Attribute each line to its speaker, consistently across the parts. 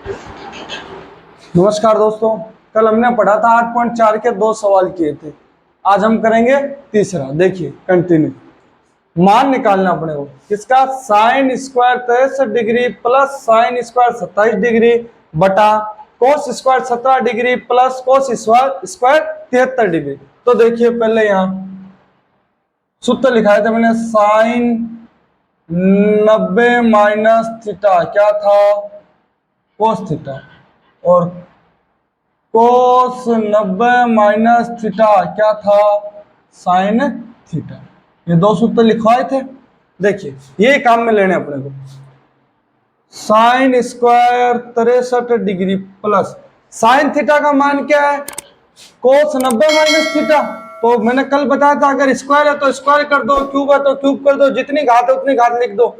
Speaker 1: नमस्कार दोस्तों, कल हमने पढ़ा था 8.4 के 2 सवाल किए थे। आज हम करेंगे तीसरा। देखिए कंटिन्यू। मान निकालना अपने को किसका, sine square 63 degree plus sine square 27 degree बटा cos square 17 degree plus cos square 73 degree. तो देखिए पहले यहाँ सूत्र लिखाया था मैंने, साइन 90 माइनस थीटा क्या था, कोस थीटा, और कोस 90 माइनस थीटा क्या था, साइन थीटा। ये दो सूत्र लिखवाए थे। देखिए ये काम में लेने अपने को, sign square 63 degree plus sign theta का मान क्या है, कोस 90 माइनस थीटा। तो मैंने कल बताया था अगर स्क्वायर है तो स्क्वायर कर दो, क्यूब है तो क्यूब कर दो, जितनी घात है उतनी घात लिख दो।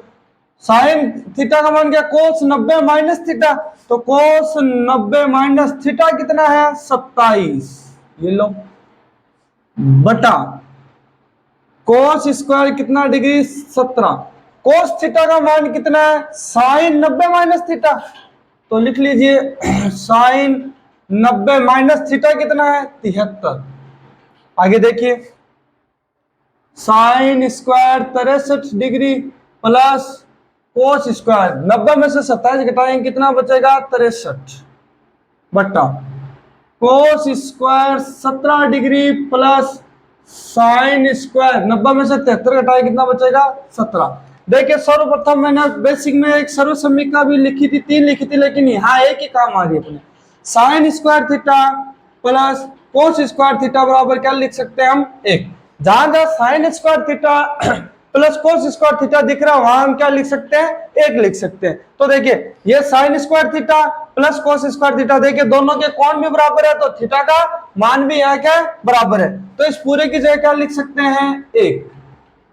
Speaker 1: साइन थीटा का मान क्या, कोस 90 माइनस थीटा। तो कोस 90 माइनस थीटा कितना है, 27। ये लो बटा कोस स्क्वायर कितना डिग्री, 17। कोस थीटा का मान कितना है, साइन 90 माइनस थीटा। तो लिख लीजिए साइन 90 माइनस थीटा कितना है, 73। आगे देखिए, sign square 63 degree plus cos square 90 में से 27 घटाएंगे कितना बचेगा, 63 बटा cos square 17 degree plus sine square 90 में से 73 घटाए कितना बचेगा, 17। देखिए सर्वप्रथम मैंने बेसिक में एक सर्व समीकरण भी लिखी थी, 3 लिखी थी, लेकिन यहाँ एक ही काम आ गया अपने, sign square theta plus cos square theta बराबर क्या लिख सकते हैं हम, 1। जहां जहां sign square theta plus cos square theta दिख रहा है वहां हम क्या लिख सकते हैं, 1 लिख सकते हैं। तो देखिए ये sign square theta plus cos square theta, देखिए दोनों के कोण भी बराबर है तो थीटा का मान भी यहाँ क्या बराबर है, तो इस पूरे की जगह क्या लिख सकते हैं, 1।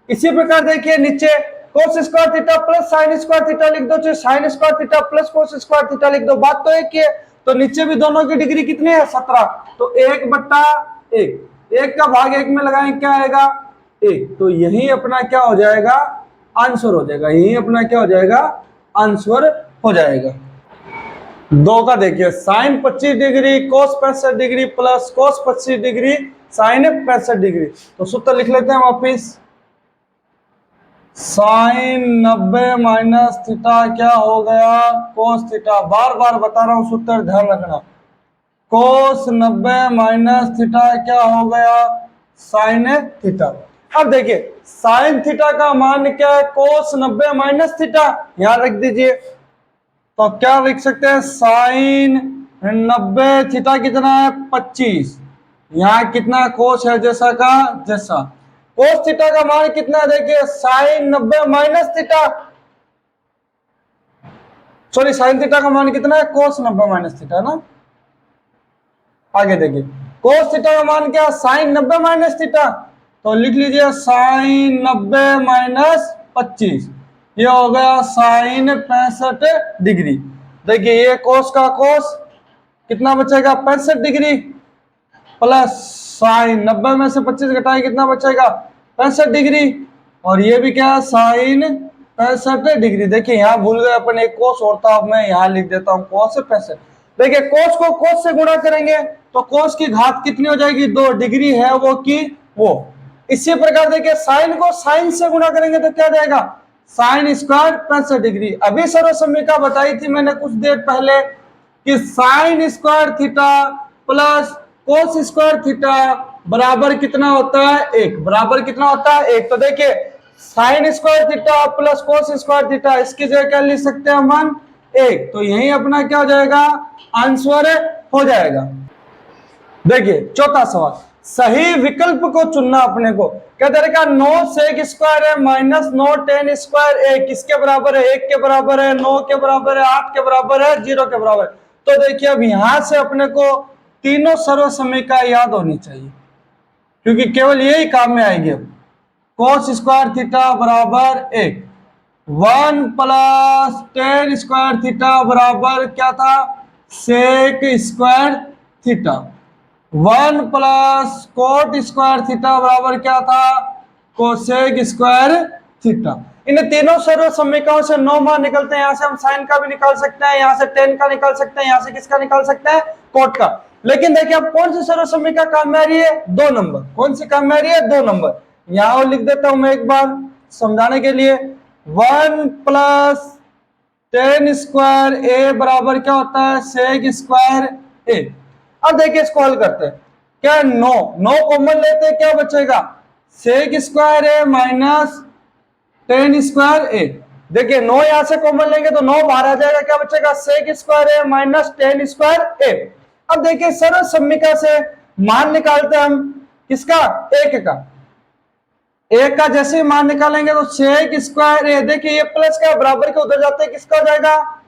Speaker 1: इसी प्रकार देखिए नीचे कोस square theta plus sine square theta लिख दो, चाहे sign square theta plus cos square theta लिख दो, बात तो एक ही है। तो नीचे भी दोनों की डिग्री कितनी है, 17। तो 1 बट्टा 1, 1 का भाग 1 में लगाएं क्या आएगा, 1। तो यही अपना क्या हो जाएगा, आंसर हो जाएगा। यही अपना क्या हो जाएगा, आंसर हो जाएगा। 2 का देखिए, sine 25 degree cos 65 degree plus cos 25 degree sine 65 degree. तो सूत्र लिख लेते हैं वापिस, साइन 90 माइनस थीटा क्या हो गया, कोस थीटा। बार बार बता रहा हूं सूत्र ध्यान रखना, कोस 90 माइनस थीटा क्या हो गया, साइन थीटा। अब देखिए साइन थीटा का मान क्या है, कोस 90 माइनस थीटा, यहां रख दीजिए। तो क्या लिख सकते हैं, साइन 90 थीटा कितना है, 25। यहाँ कितना कोस है जैसा का जैसा, कोस थीटा का मान कितना है, देखिए sine 90 minus theta, sorry sine theta का मान कितना है, कोस 90 माइनस थीटा ना। आगे देखिए कोस थीटा का मान क्या, साइन 90 माइनस थीटा। तो लिख लीजिए साइन 90 माइनस 25, ये हो गया साइन 65 डिग्री। देखिए ये कोस का कोस कितना बचेगा, 65 डिग्री प्लस साइन 90 में से 25 घटाए कितना बचेगा, 65 डिग्री, और ये भी क्या है, साइन 65 डिग्री। देखिए यहाँ भूल गए अपन, एक कोस और था, अब मैं यहाँ लिख देता हूँ कोस 65। देखिए कोस को कोस से गुणा करेंगे तो कोस की घात कितनी हो जाएगी, 2 डिग्री है वो की वो। इसी प्रकार देखिए साइन को साइन से गुणा करेंगे तो क्या जाएगा, साइन स्क्वायर 65 डिग्री। अभी सर्व समीकरण बताई थी मैंने कुछ देर पहले कि sign square theta plus cos square theta बराबर कितना होता है, 1। बराबर कितना होता है, 1। तो देखिए sign square theta plus cos square theta, इसकी जगह क्या लिख सकते हैं हम, 1। तो यही अपना क्या हो जाएगा, आंसर हो जाएगा। देखिए चौथा सवाल, सही विकल्प को चुनना अपने को। क्या तरीका, 9 सेक स्क्वायर है माइनस 9 टेन स्क्वायर, 1 किसके बराबर है, 1 के बराबर है, 9 के बराबर है, 8 के बराबर है, 0 के बराबर है। तो देखिए अब यहां से अपने को तीनों सर्व समीकरण याद होनी चाहिए, क्योंकि केवल यही काम में आएगी। अब कोस स्क्वायर थीटा बराबर 1, 1 प्लस टेन स्क्वायर थीटा बराबर क्या था, sec square theta, 1 plus cot square theta बराबर क्या था, कोसेक स्क्वायर थीटा। इन तीनों सर्व समीकरणों से 9 मान निकलते हैं। यहाँ से हम साइन का भी निकाल सकते हैं, यहाँ से टेन का निकाल सकते हैं, यहाँ से किसका निकाल सकते हैं, कोट का। लेकिन देखिए अब कौन सी सर्व समीकरण काम में आ रही है, 2 नंबर। कौन सी काम में आ रही है, 2 नंबर। यहाँ और लिख देता हूं मैं एक बार समझाने के लिए, 1 प्लस टेन स्क्वायर ए बराबर क्या होता है, सेक स्क्वायर ए। अब देखिए इसको हल करते हैं, क्या 9 कॉमन लेते हैं, क्या बचेगा, सेक स्क्वायर ए माइनस टेन स्क्वायर ए। देखिए 9 यहां से कॉमन लेंगे तो 9 बाहर आ जाएगा, क्या बचेगा, सेक स्क्वायर ए माइनस टेन स्क्वायर ए। अब देखिए सरल समीकरण से मान निकालते हैं हम किसका, एक का। एक का जैसे ही मान निकालेंगे तो सेक स्क्वायर ए, देखिए ये प्लस का बराबर के उधर जाते हैं, किसका हो जाएगा,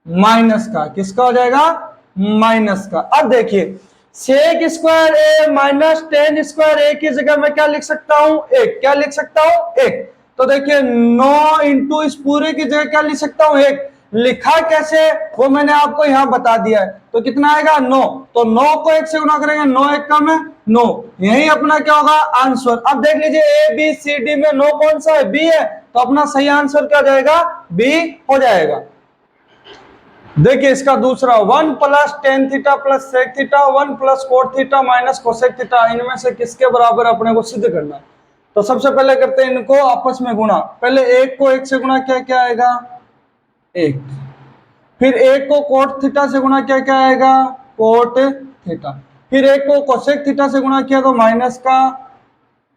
Speaker 1: माइनस का। किसका हो जाएगा, माइनस का। अब देखिए सेक स्क्वायर ए माइनस टेन स्क्वायर ए की जगह मैं क्या लिख सकता हूं, एक। क्या लिख सकता हूं, एक। तो देखिए 9 इंटू इस पूरे की जगह क्या लिख सकता हूं, एक। लिखा कैसे वो मैंने आपको यहां बता दिया है। तो कितना आएगा, 9। तो 9 को 1 से गुणा करेंगे, 9 1 का में 9, यही अपना क्या होगा, आंसर। अब देख लीजिए ए बी सी डी में 9 कौन सा है, बी है। तो अपना सही आंसर क्या हो जाएगा, बी हो जाएगा। देखिए इसका दूसरा, 1 plus tan theta plus sec theta 1 plus cot theta minus cosec theta, इनमें से किसके बराबर अपने को सिद्ध करना है। तो सबसे पहले करते हैं इनको आपस में गुणा। पहले एक को 1 से गुणा किया, क्या आएगा, 1। फिर एक को कोट थीटा से गुणा किया, क्या आएगा, कोट थीटा। फिर एक को कोसेक थीटा से गुणा किया तो माइनस का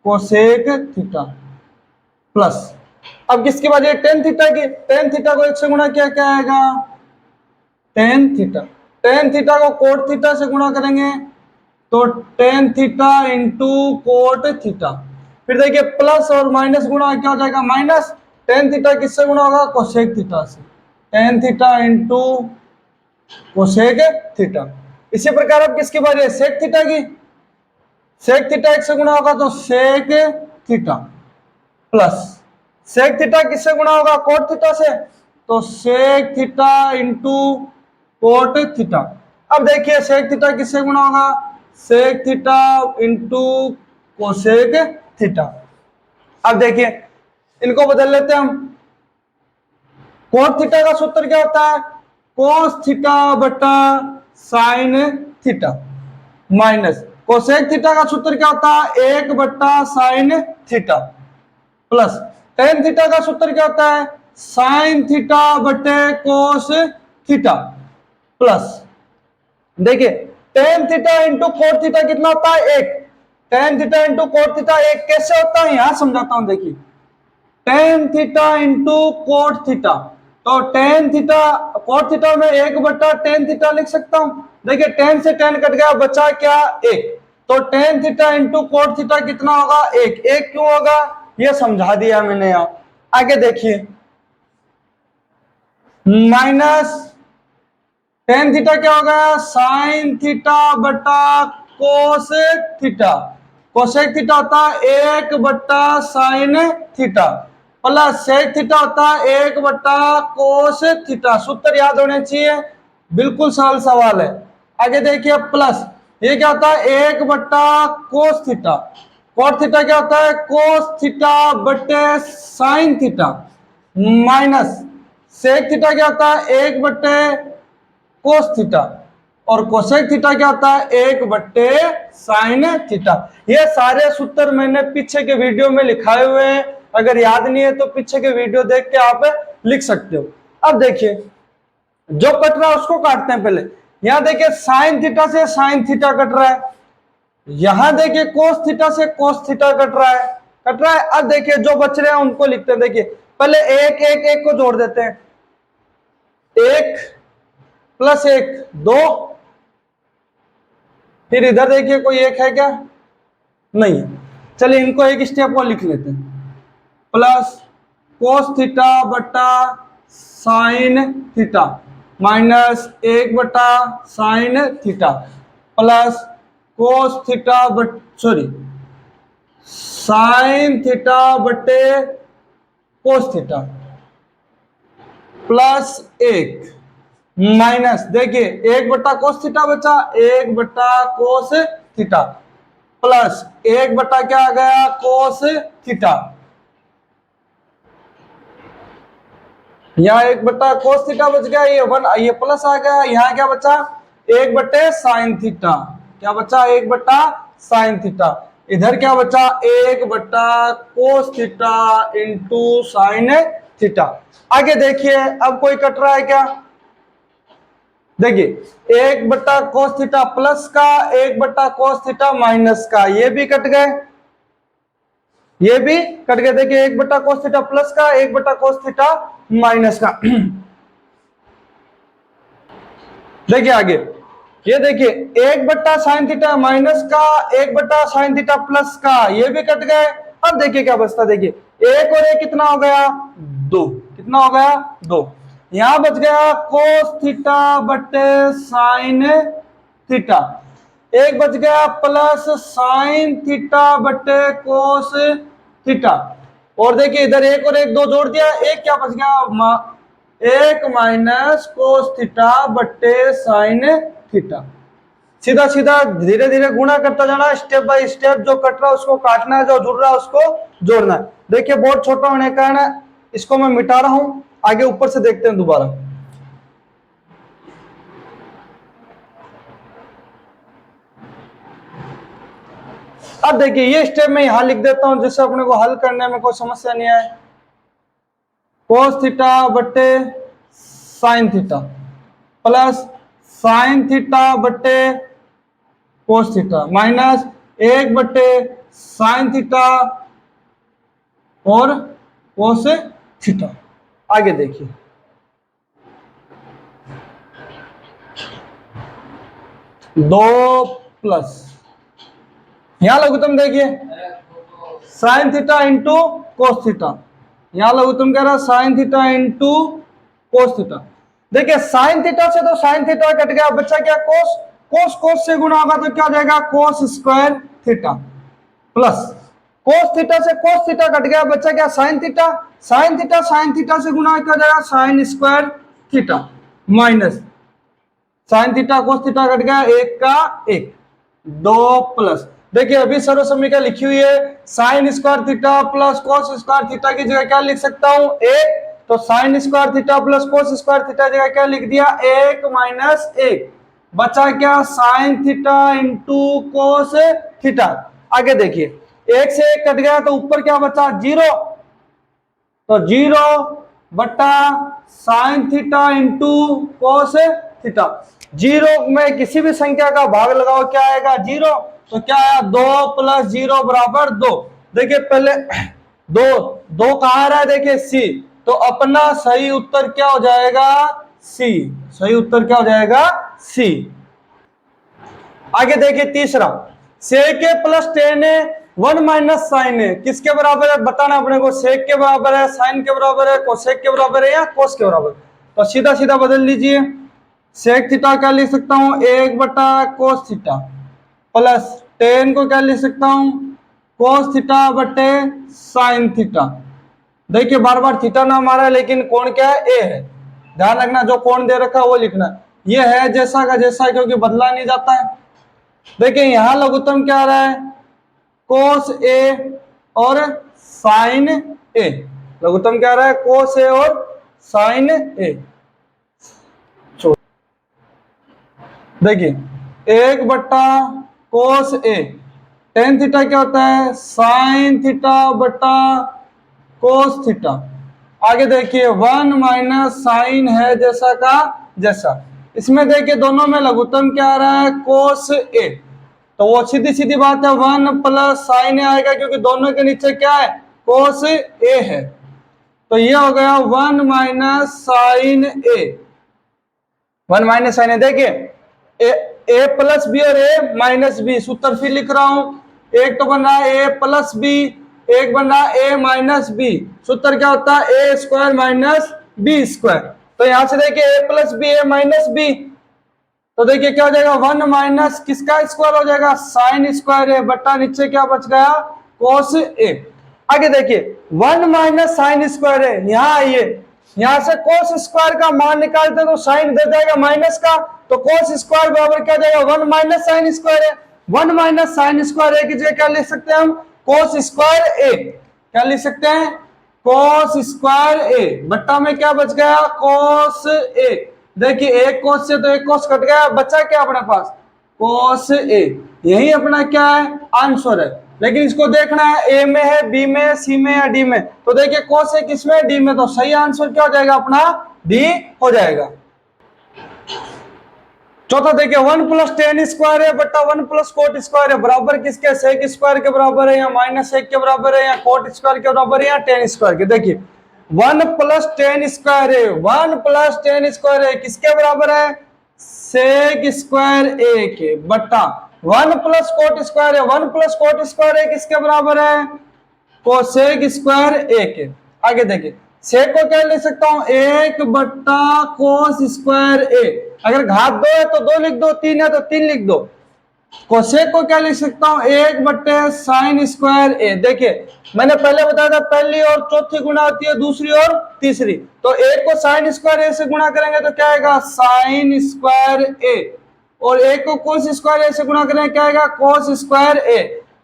Speaker 1: कोसेक थीटा प्लस। अब किसकी बात है, टेन थीटा की। टेन थीटा को 1 से गुणा किया, क्या आएगा, टेन थीटा। टेन थीटा को कोट थीटा से गुणा करेंगे तो tan theta into cot theta. फिर देखिए प्लस और माइनस गुणा क्या हो जाएगा, माइनस। टेन थीटा किससे गुणा होगा, कोसेक थीटा से। Tan theta into cosec theta. इसी प्रकार अब किसकी बारी है, सेक थीटा की। सेक थीटा 1 से गुणा होगा तो sec theta plus. Sec theta किससे गुणा होगा, कोट थीटा से। तो sec theta into cot theta. अब देखिए सेक थीटा किससे गुणा होगा, sec theta into cosec theta. अब देखिए इनको बदल लेते हैं हम। कोट थीटा का सूत्र क्या होता है, कोस थीटा बटा sine theta minus cosec theta का सूत्र क्या होता है, 1 बटा sine theta plus tan theta का सूत्र क्या होता है, साइन थीटा बटे कोस थीटा प्लस। देखिए tan theta into cot theta कितना होता है, 1। Tan theta into cot theta 1 कैसे होता है, यहां समझाता हूं। देखिए tan theta into cot theta, तो टेन थीटा कोट थीटा में 1 बटा टेन थीटा लिख सकता हूं। देखिए टेन से टेन कट गया, बचा क्या, 1। तो tan theta into cot theta कितना होगा, 1। 1 क्यों होगा, ये समझा दिया मैंने यहां। आगे देखिए माइनस टेन थीटा क्या होगा, साइन थीटा बटा कोस थीटा। कोसेक थीटा होता है 1 बटा sine theta plus sec theta होता है 1 बटा कोस थीटा। सूत्र याद होने चाहिए, बिल्कुल सरल सवाल है। आगे देखिए प्लस ये क्या होता है, 1 बटा कोस थीटा। कोट थीटा क्या होता है, कोस थीटा बटे sine theta minus sec theta क्या होता है, 1 बटे कोस थीटा। और कोसेक थीटा क्या होता है, 1 बट्टे साइन थीटा। ये सारे सूत्र मैंने पीछे के वीडियो में लिखाए हुए हैं, अगर याद नहीं है तो पीछे के वीडियो देख के आप लिख सकते हो। अब देखिए जो कट रहा है उसको काटते हैं। पहले यहां देखिए साइन थीटा से साइन थीटा कट रहा है, यहां देखिए कोस थीटा से कोस थीटा कट रहा है। अब देखिए जो बच रहे हैं उनको लिखते हैं। देखिए पहले एक एक एक को जोड़ देते हैं, 1 प्लस 1 2। फिर इधर देखिए कोई एक है क्या, नहीं है। चलिए इनको एक स्टेप और लिख लेते हैं, प्लस कोस थीटा बटा साइन थीटा माइनस 1 बटा sine theta plus cos theta but sorry sine theta बटे कोस थीटा प्लस 1 माइनस देखिए 1 बटा कोस थीटा बचा, 1 बटा कोस थीटा प्लस 1 बटा क्या आ गया, कोस थीटा यहाँ 1/cos थीटा बच गया, ये प्लस आ गया, यहाँ क्या बचा 1/sin थीटा, क्या बचा 1/sin थीटा, इधर क्या बचा 1/cos theta into sine theta. आगे देखिए अब कोई कट रहा है क्या, देखिए 1/cos थीटा प्लस का 1/cos थीटा माइनस का, ये भी कट गए, ये भी कट गए। देखिए 1/cos थीटा प्लस का 1/cos थीटा माइनस का। देखिए आगे, ये देखिए 1/sin थीटा माइनस का 1/sin थीटा प्लस का, ये भी कट गए। अब देखिए क्या बचता, देखिए एक और एक कितना हो गया 2, कितना हो गया 2, यहां बच गया cos थीटा बटे साइन थीटा, एक बच गया प्लस साइन थीटा बटे कोस थीटा, और देखिए इधर एक और एक दो जोड़ दिया, एक क्या बच गया 1 माइनस कोस थीटा बटे साइन थीटा। सीधा सीधा धीरे धीरे गुणा करता जाना, स्टेप बाय स्टेप, जो कट रहा है उसको काटना है, जो जुड़ रहा है उसको जोड़ना है। देखिए बहुत छोटा होने का कारण इसको मैं मिटा रहा हूं, आगे ऊपर से देखते हैं दोबारा। अब देखिए ये स्टेप मैं यहां लिख देता हूं जिससे अपने को हल करने में कोई समस्या नहीं आए। कोस थीटा बटे sine theta plus sine theta बटे cos theta minus 1/sin theta और कोस थीटा। आगे देखिए, दो प्लस, यहां लघुत्तम देखिए sine theta into cos theta, यहां लघुत्तम कह रहा sine theta into cos theta. देखिए साइन थीटा से तो साइन थीटा कट गया, बच्चा क्या कोस, कोस कोस से गुणा होगा तो क्या हो जाएगा कोस square theta, plus cos theta से कोस थीटा कट गया, बच्चा क्या sine theta, sine theta sine theta से गुणा क्या हो जाएगा sign square theta, minus sine theta cos theta cut गया, एक का एक, दो प्लस, देखिए अभी सर्व समीकरण लिखी हुई है sine square theta plus cos square theta की जगह क्या लिख सकता हूं एक, तो sign square theta plus cos square theta जगह क्या लिख दिया 1 माइनस 1, बचा क्या sine theta into cos theta. आगे देखिए 1 से 1 कट गया तो ऊपर क्या बचा 0, तो 0/साइन थीटा इंटू कोस थीटा, 0 में किसी भी संख्या का भाग लगाओ क्या आएगा 0, तो क्या आया 2 + 0 बराबर 2। देखिए पहले दो दो कहाँ आ रहा है, देखिए सी, तो अपना सही उत्तर क्या हो जाएगा सी, सही उत्तर क्या हो जाएगा सी। आगे देखिए तीसरा, sec plus tan 1 minus sine है किसके बराबर है बताना अपने को, सेक के बराबर है, साइन के बराबर है, कोसेक के बराबर है या कोस के बराबर, तो सीधा सीधा बदल लीजिए। सेक थीटा क्या लिख सकता हूं 1/cos थीटा प्लस टेन को क्या लिख सकता हूं cos थीटा बटे साइन थीटा। देखिए बार बार थीटा नाम आ रहा है लेकिन कोण क्या है ए है, ध्यान रखना जो कोण दे रखा है वो लिखना, ये है जैसा का जैसा क्योंकि बदला नहीं जाता है। देखिए यहां लघुत्तम क्या आ रहा है कोस ए और साइन ए, लघुत्तम क्या आ रहा है कोस ए और साइन ए। देखिए 1/cos ए, टेन थीटा क्या होता है साइन थीटा बटा कोस थीटा। आगे देखिए 1 माइनस साइन है जैसा का जैसा, इसमें देखिए दोनों में लघुत्तम क्या आ रहा है कोस ए, तो वो सीधी सीधी बात है 1 + साइन ए आएगा क्योंकि दोनों के नीचे क्या है कोस ए है, तो ये हो गया 1 माइनस साइन ए, 1 माइनस साइन ए। देखिए ए प्लस बी और ए माइनस बी, सूत्र फिर लिख रहा हूं, एक तो बन रहा है ए प्लस बी, एक बन रहा है ए माइनस बी, सूत्र क्या होता है ए स्क्वायर माइनस बी स्क्वायर, तो यहां से देखिए ए प्लस बी ए माइनस बी, तो देखिए क्या हो जाएगा 1 माइनस किसका स्क्वायर हो जाएगा साइन स्क्वायर है बट्टा नीचे क्या बच गया कोस ए। आगे देखिए 1 माइनस साइन स्क्वायर है, यहाँ आइए यहां से कोस स्क्वायर का मान निकालते तो साइन दे जाएगा माइनस का, तो कोस स्क्वायर बराबर क्या जाएगा 1 माइनस साइन स्क्वायर है, 1 माइनस साइन स्क्वायर ए की जगह क्या लिख सकते हैं हम कोस स्क्वायर ए, क्या लिख सकते हैं कोस स्क्वायर ए बट्टा में क्या बच गया, कोस ए। देखिए एक कोस से तो एक कोस कट गया, बचा क्या अपने पास, कोस ए। यही अपना क्या है, आंसर है। लेकिन इसको देखना है ए में है, बी में है, सी में या डी में। तो देखिए कोस ए किसमें, डी में, तो सही आंसर क्या हो जाएगा अपना, डी हो जाएगा। चौथा देखिए 1 प्लस टेन स्क्वायर है बट्टा 1 प्लस कोट स्क्वायर है, बराबर किसके, सेक स्क्वायर के बराबर है, या माइनस एक के बराबर है, या कोट स्क्वायर के बराबर है, या टेन स्क्वायर के। देखिए 1 प्लस टेन स्क्वायर है, 1 प्लस टेन स्क्वायर है किसके बराबर है, सेक स्क्वायर ए के, बट्टा 1 प्लस कोट स्क्वायर है, 1 प्लस कोट स्क्वायर है किसके बराबर है, कोसेक स्क्वायर ए के। आगे देखिए सेक को क्या लिख सकता हूं, 1 बट्टा कोस स्क्वायर ए। अगर घात 2 है तो 2 लिख दो, 3 है तो 3 लिख दो। कोसेक को क्या लिख सकता हूं, 1 बट्टे साइन स्क्वायर ए। देखिए मैंने पहले बताया था पहली और चौथी गुणा होती है, दूसरी और तीसरी। तो 1 को साइन स्क्वायर ए से गुणा करेंगे तो क्या आएगा, साइन स्क्वायर ए, और 1 को कोस स्क्वायर ए से गुणा करेंगे क्या आएगा, कोस स्क्वायर ए।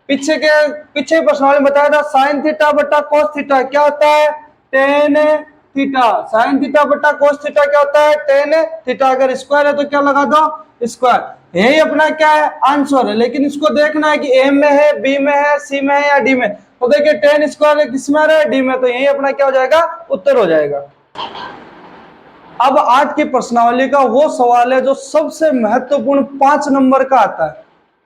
Speaker 1: पीछे प्रश्नावली में बताया था साइन थीटा बट्टा कोस थीटा क्या होता है, टेन थीटा। साइन थीटा बट्टा कोस थीटा क्या होता है, टेन थीटा। अगर स्क्वायर है तो क्या लगा दो, स्क्वायर। यही अपना क्या है, आंसर है। लेकिन इसको देखना है कि ए में है, बी में है, सी में है या डी में। तो देखिए टेन स्क्वायर किस में आ रहा है, डी में, तो यही अपना क्या हो जाएगा, उत्तर हो जाएगा। अब आज की प्रश्नावली का वो सवाल है जो सबसे महत्वपूर्ण 5 नंबर का आता है,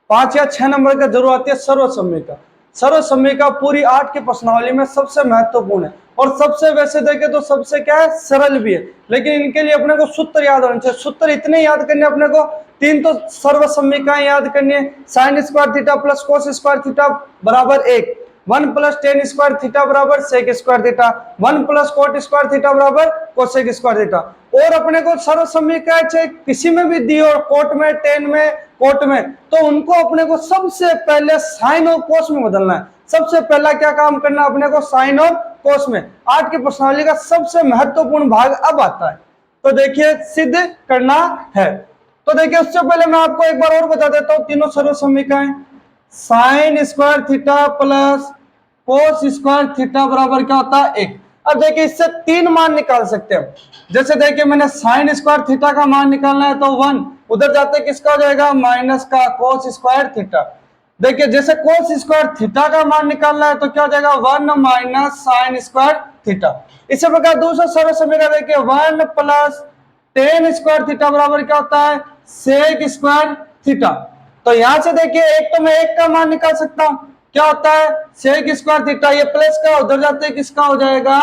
Speaker 1: 5 या 6 नंबर का जरूर आती है, सर्वसम्य का। सर्वसम्य का पूरी 8 की प्रश्नावली में सबसे महत्वपूर्ण है, और सबसे वैसे देखे तो सबसे क्या है, सरल भी है। लेकिन इनके लिए अपने को सूत्र याद होने चाहिए। सूत्र इतने याद करने अपने को, 3 तो सर्वसम्यिकाएं याद करनी है। Sine square theta plus cos square theta बराबर 1, 1 प्लस टेन स्क्वायर थीटा बराबर sec square theta, 1 plus cot square theta बराबर कोसेक स्क्वायर थीटा। और अपने को सर्वसम्यिकाएं चाहे किसी में भी दी हो, कोट में, टेन में, कोट में, तो उनको अपने को सबसे पहले साइन और कोस में बदलना है। सबसे पहला क्या काम करना अपने को, साइन और कोस में। आज की प्रश्नावली का सबसे महत्वपूर्ण भाग अब आता है, तो देखिए सिद्ध करना है। तो देखिए उससे पहले मैं आपको एक बार और बता देता हूं तीनों सर्वसम्यिकाएं। Sine square theta plus cos square theta बराबर क्या होता है, 1। अब देखिए इससे 3 मान निकाल सकते हैं। जैसे देखिए मैंने साइन स्क्वायर थीटा का मान निकालना है तो 1, उधर जाते किसका हो जाएगा, माइनस का कोस स्क्वायर थीटा। देखिए जैसे कोस स्क्वायर थीटा का मान निकालना है तो क्या हो जाएगा, 1 माइनस साइन स्क्वायर थीटा। इसी प्रकार दूसरा सर्वसम्यिका देखिए 1 प्लस टेन स्क्वायर थीटा बराबर क्या होता है, सेक स्क्वायर थीटा। तो यहां से देखिए एक तो मैं 1 का मान निकाल सकता हूं, क्या होता है, सेक स्क्वायर थीटा। ये प्लस का, उधर जाते किसका हो जाएगा,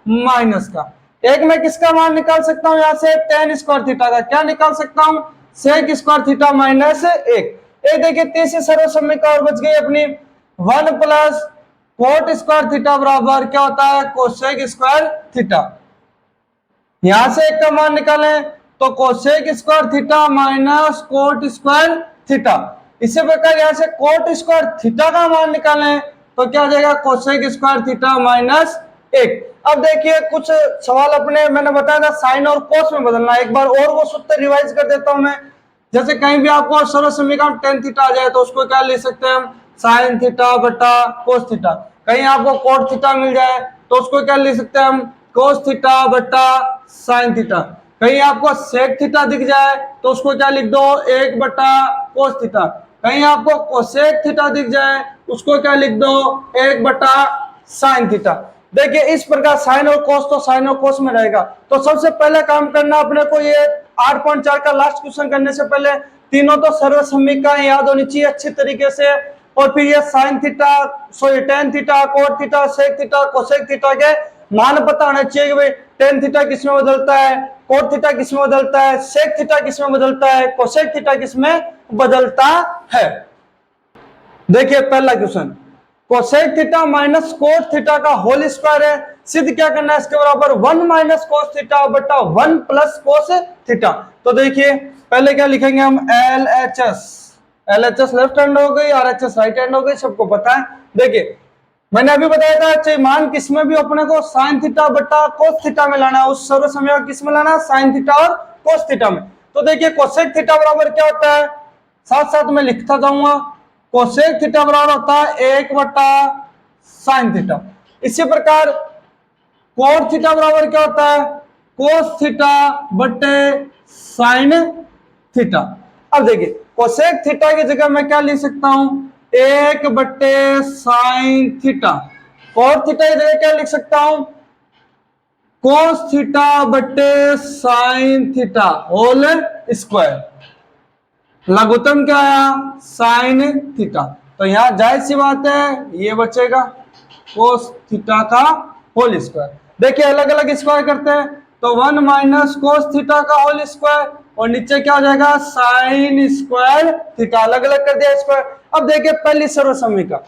Speaker 1: माइनस का। एक मैं किसका मान निकाल सकता हूं, यहां से टेन स्क्वायर थीटा का क्या निकाल सकता हूं, सेक स्क्वायर थीटा माइनस 1। एक देखिए तीसरी सर्वसम्यिका और बच गई अपनी, 1 प्लस कोट स्क्वायर थीटा बराबर क्या होता है, कोसेक स्क्वायर थीटा। यहां से 1 का मान निकालें तो cosec square theta minus cot square theta. इसी प्रकार यहां से कोट स्क्वायर थीटा का मान निकालें तो क्या हो जाएगा, कोसेक स्क्वायर थीटा माइनस 1। अब देखिए कुछ सवाल अपने मैंने बताया था साइन और कोस में बदलना है। एक बार और वो सूत्र रिवाइज कर देता हूं मैं। जैसे कहीं भी आपको सर्वसम्यिका टेन थीटा आ जाए तो उसको क्या लिख सकते हैं हम, साइन थीटा बटा कोस थीटा। कहीं आपको कोट थीटा मिल जाए तो उसको क्या लिख सकते हैं हम, कोस थीटा बटा साइन थीटा। कहीं आपको सेक थीटा दिख जाए तो उसको क्या लिख दो, 1 बटा कोस थीटा। कहीं आपको कोसेक थीटा दिख जाए उसको क्या लिख दो, 1 बटा साइन थीटा। देखिए इस प्रकार साइन और कोस तो साइन और कोस में रहेगा। तो सबसे पहले काम करना अपने को, ये 8.4 का लास्ट क्वेश्चन करने से पहले तीनों तो सर्वसम्यिकाएं याद होनी चाहिए अच्छी तरीके से। और फिर ये sine theta, sorry tan theta, cot theta, sec theta, cosec theta के मान पता होना चाहिए कि भाई टेन थीटा किसमें बदलता है, कोट थीटा किसमें बदलता है, सेक थीटा किसमें बदलता है, कोसेक थीटा किसमें बदलता है। देखिए पहला question, cosec theta minus cot theta का होल स्क्वायर है, सिद्ध क्या करना है, इसके बराबर 1 माइनस कोस थीटा बटा 1 प्लस कोस थीटा। तो देखिए पहले क्या लिखेंगे हम, LHS लेफ्ट हैंड हो गई, RHS राइट हैंड हो गई, सबको पता है। देखिए मैंने अभी बताया था चाहे मान किसमें भी अपने को साइन थीटा बटा कोस थीटा में लाना है, उस सर्वसम्यिका किस में लाना है, साइन थीटा और कोस थीटा में। तो देखिए कोसेक थीटा बराबर क्या होता है, साथ साथ में लिखता जाऊंगा, कोसेक थीटा बराबर होता है 1 बटा साइन थीटा। इसी प्रकार कोट थीटा बराबर क्या होता है, कोस थीटा बटे साइन थीटा। अब देखिए कोसेक थीटा की जगह मैं क्या लिख सकता हूं, 1 बटे साइन थीटा। कोट थीटा की जगह क्या लिख सकता हूं, कोस थीटा बटे साइन थीटा होल स्क्वायर। लघुत्तम क्या आया, साइन थीटा। तो यहां जाहिर सी बात है ये बचेगा कोस थीटा का होल स्क्वायर। देखिए अलग अलग स्क्वायर करते हैं, तो 1 माइनस कोस थीटा का होल स्क्वायर और नीचे क्या हो जाएगा साइन स्क्वायर थीटा, अलग अलग कर दिया स्क्वायर। अब देखिए पहली सर्वसम्मिका,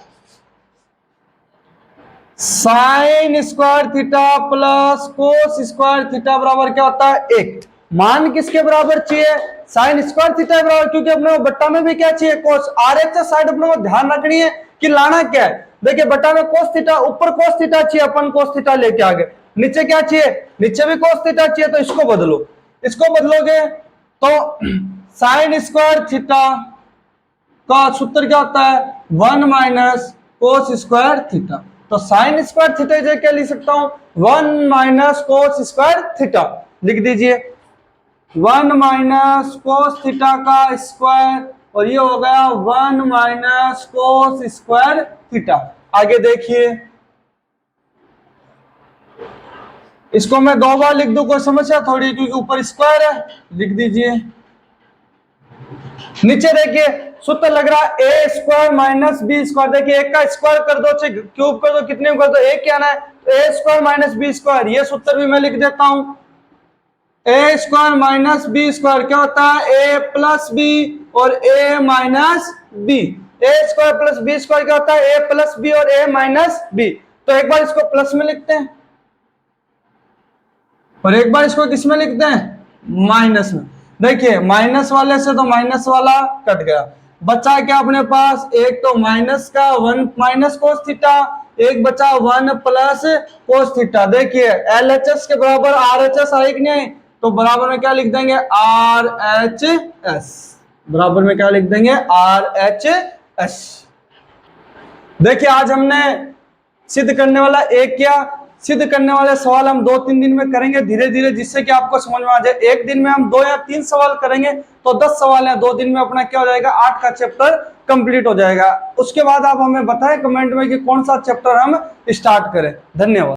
Speaker 1: sine square theta plus cos square theta बराबर क्या होता है 1। मान किसके बराबर चाहिए, साइन स्क्वायर थीटा बराबर, क्योंकि अपने को बट्टा में भी क्या चाहिए कोस। आरएचएस साइड अपने को ध्यान रखनी है कि लाना क्या है। देखिए बट्टा में कोस थीटा, ऊपर कोस थीटा चाहिए, अपन कोस थीटा लेके आ गए। नीचे क्या चाहिए, नीचे भी कोस थीटा चाहिए, तो इसको बदलो। इसको बदलोगे तो साइन स्क्वायर थीटा का सूत्र क्या होता है 1 माइनस कोस स्क्वायर थीटा। तो साइन स्क्वायर थीटा जो क्या लिख सकता हूं 1 माइनस कोस स्क्वायर थीटा लिख दीजिए। 1 माइनस कोस थीटा का स्क्वायर और ये हो गया 1 माइनस कोस स्क्वायर थीटा। आगे देखिए इसको मैं 2 बार लिख दूं कोई समस्या थोड़ी, क्योंकि ऊपर स्क्वायर है, लिख दीजिए। नीचे देखिए सूत्र लग रहा है ए स्क्वायर माइनस बी स्क्वायर। देखिए एक का स्क्वायर कर दो चाहे क्यूब कर दो, कितने कर दो, एक क्या आना है, ए स्क्वायर माइनस बी स्क्वायर। ये सूत्र भी मैं लिख देता हूं, ए स्क्वायर माइनस बी स्क्वायर क्या होता है ए प्लस बी और ए माइनस बी। ए स्क्वायर प्लस बी स्क्वायर क्या होता है ए प्लस बी और ए माइनस बी। तो एक बार इसको प्लस में लिखते हैं और एक बार इसको किस में लिखते हैं माइनस में। देखिए माइनस वाले से तो माइनस वाला कट गया, बचा क्या अपने पास, एक तो माइनस का 1 माइनस कोस थीटा, एक बचा 1 प्लस कोस थीटा। देखिए एलएचएस के बराबर आरएचएस आए कि नहीं, तो बराबर में क्या लिख देंगे आरएचएस, बराबर में क्या लिख देंगे आरएचएस। देखिए आज हमने सिद्ध करने वाला एक किया, सिद्ध करने वाले सवाल हम 2-3 दिन में करेंगे धीरे धीरे, जिससे कि आपको समझ में आ जाए। एक दिन में हम 2 या 3 सवाल करेंगे तो 10 सवाल है, 2 दिन में अपना क्या हो जाएगा 8 का चैप्टर कंप्लीट हो जाएगा। उसके बाद आप हमें बताएं कमेंट में कि कौन सा चैप्टर हम स्टार्ट करें। धन्यवाद।